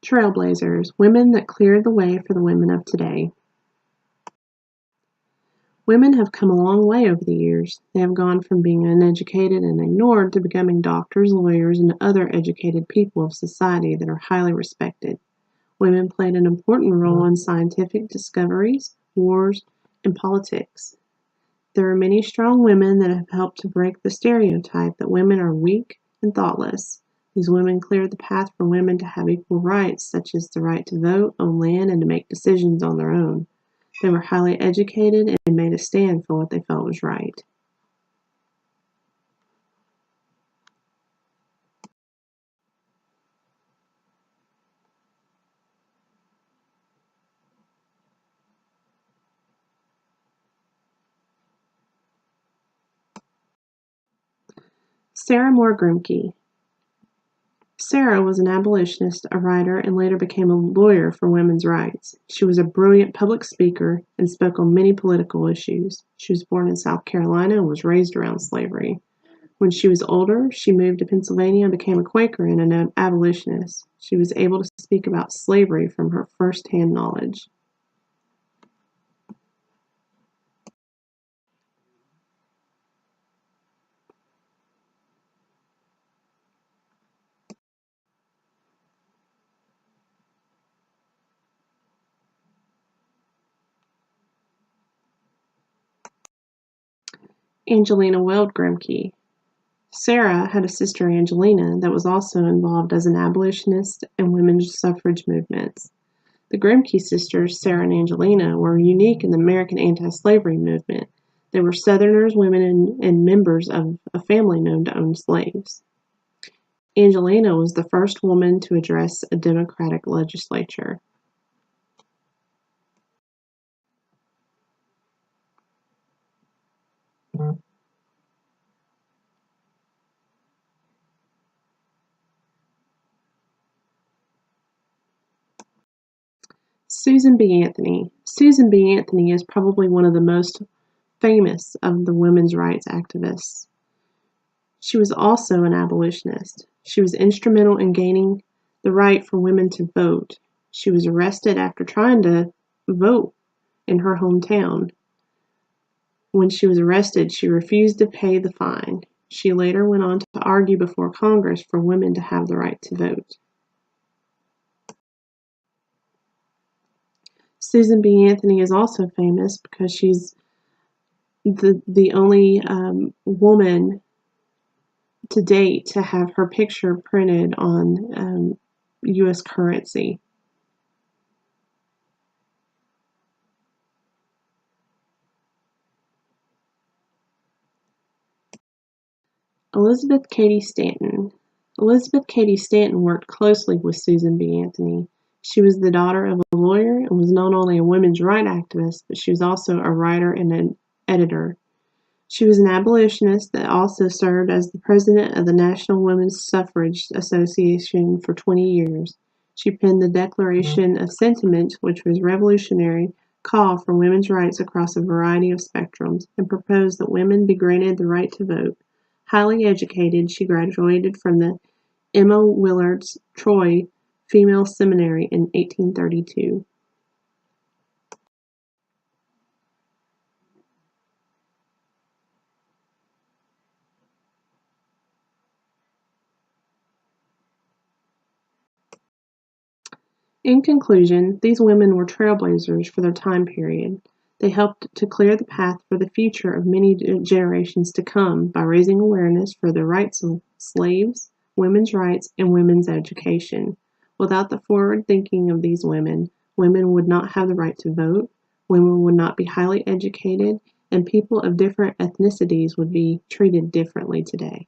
Trailblazers, women that cleared the way for the women of today. Women have come a long way over the years. They have gone from being uneducated and ignored to becoming doctors, lawyers, and other educated people of society that are highly respected. Women played an important role in scientific discoveries, wars, and politics. There are many strong women that have helped to break the stereotype that women are weak and thoughtless. These women cleared the path for women to have equal rights, such as the right to vote, own land, and to make decisions on their own. They were highly educated and made a stand for what they felt was right. Sarah Moore Grimke. Sarah was an abolitionist, a writer, and later became a lawyer for women's rights. She was a brilliant public speaker and spoke on many political issues. She was born in South Carolina and was raised around slavery. When she was older, she moved to Pennsylvania and became a Quaker and an abolitionist. She was able to speak about slavery from her first-hand knowledge. Angelina Weld Grimke. Sarah had a sister, Angelina, that was also involved as an abolitionist and women's suffrage movements. The Grimke sisters, Sarah and Angelina, were unique in the American anti-slavery movement. They were Southerners, women, and members of a family known to own slaves. Angelina was the first woman to address a Democratic legislature. Susan B. Anthony. Susan B. Anthony is probably one of the most famous of the women's rights activists. She was also an abolitionist. She was instrumental in gaining the right for women to vote. She was arrested after trying to vote in her hometown. When she was arrested, she refused to pay the fine. She later went on to argue before Congress for women to have the right to vote. Susan B. Anthony is also famous because she's the only woman to date to have her picture printed on U.S. currency. Elizabeth Cady Stanton. Elizabeth Cady Stanton worked closely with Susan B. Anthony. She was the daughter of a lawyer and was not only a women's rights activist, but she was also a writer and an editor. She was an abolitionist that also served as the president of the National Women's Suffrage Association for 20 years. She penned the Declaration of Sentiments, which was a revolutionary call for women's rights across a variety of spectrums, and proposed that women be granted the right to vote. Highly educated, she graduated from the Emma Willard's Troy Female Seminary in 1832. In conclusion, these women were trailblazers for their time period. They helped to clear the path for the future of many generations to come by raising awareness for the rights of slaves, women's rights, and women's education. Without the forward thinking of these women would not have the right to vote, women would not be highly educated, and people of different ethnicities would be treated differently today.